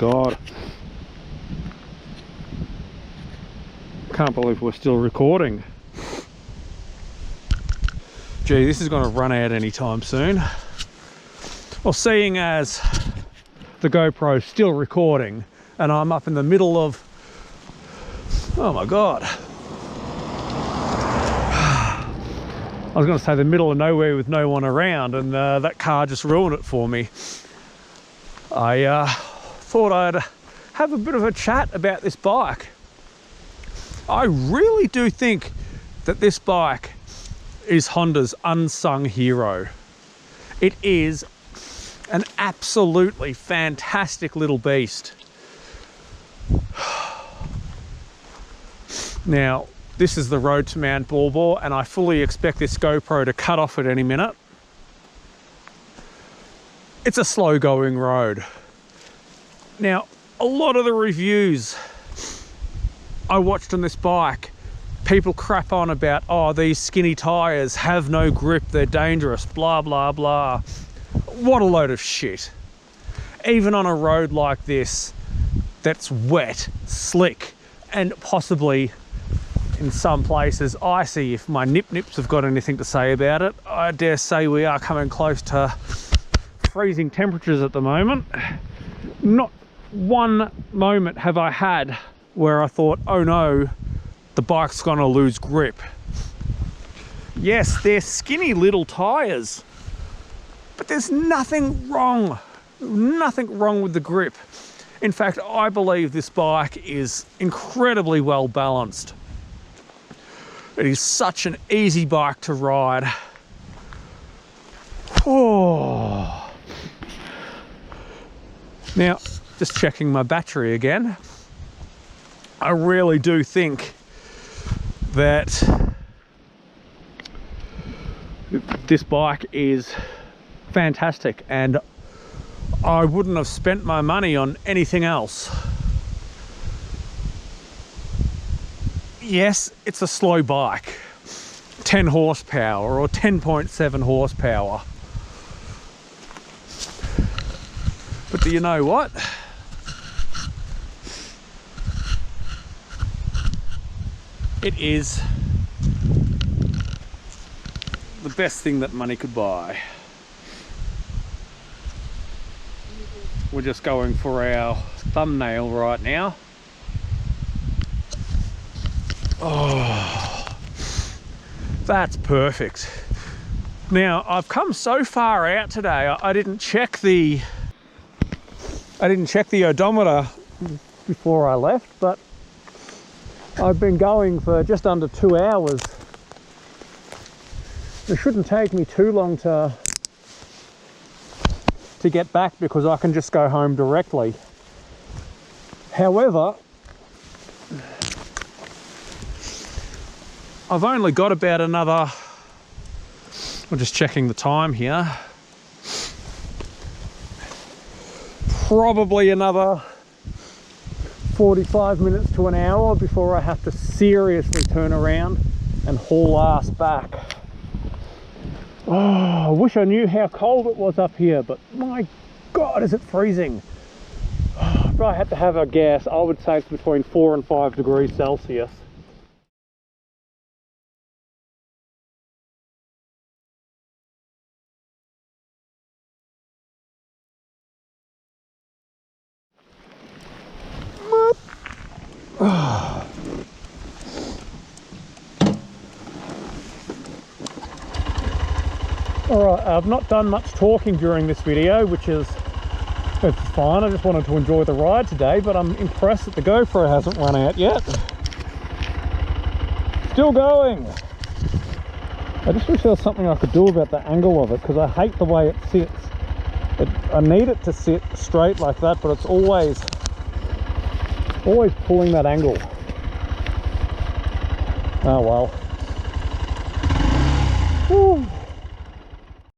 God. Can't believe we're still recording. Gee, this is going to run out anytime soon. Well, seeing as the GoPro's still recording and I'm up in the middle of, oh my God, I was going to say the middle of nowhere with no one around, and that car just ruined it for me. I thought I'd have a bit of a chat about this bike. I really do think that this bike is Honda's unsung hero. It is an absolutely fantastic little beast. Now, this is the road to Mount Baw Baw, and I fully expect this GoPro to cut off at any minute. It's a slow going road. Now, a lot of the reviews I watched on this bike, people crap on about, oh, these skinny tires have no grip, they're dangerous, blah, blah, blah. What a load of shit. Even on a road like this, that's wet, slick, and possibly in some places icy, if my nip-nips have got anything to say about it. I dare say we are coming close to freezing temperatures at the moment. Not one moment have I had where I thought, oh no, the bike's gonna lose grip. Yes, they're skinny little tires, but there's nothing wrong with the grip. In fact, I believe this bike is incredibly well balanced. It is such an easy bike to ride. Oh. Now, just checking my battery again. I really do think that this bike is fantastic, and I wouldn't have spent my money on anything else. Yes, it's a slow bike, 10 horsepower or 10.7 horsepower. But do you know what? It is the best thing that money could buy. We're just going for our thumbnail right now. Oh, that's perfect. Now, I've come so far out today, I didn't check the odometer before I left, but I've been going for just under 2 hours. It shouldn't take me too long to get back, because I can just go home directly. However, I've only got about another, I'm just checking the time here, probably another 45 minutes to an hour before I have to seriously turn around and haul ass back. Oh, I wish I knew how cold it was up here, but my God, is it freezing. If I had to have a guess, I would say it's between 4 and 5 degrees Celsius. Alright, I've not done much talking during this video, which is, it's fine. I just wanted to enjoy the ride today, but I'm impressed that the GoPro hasn't run out yet. Still going. I just wish there was something I could do about the angle of it, because I hate the way it sits. I need it to sit straight like that, but it's always pulling that angle. Oh well.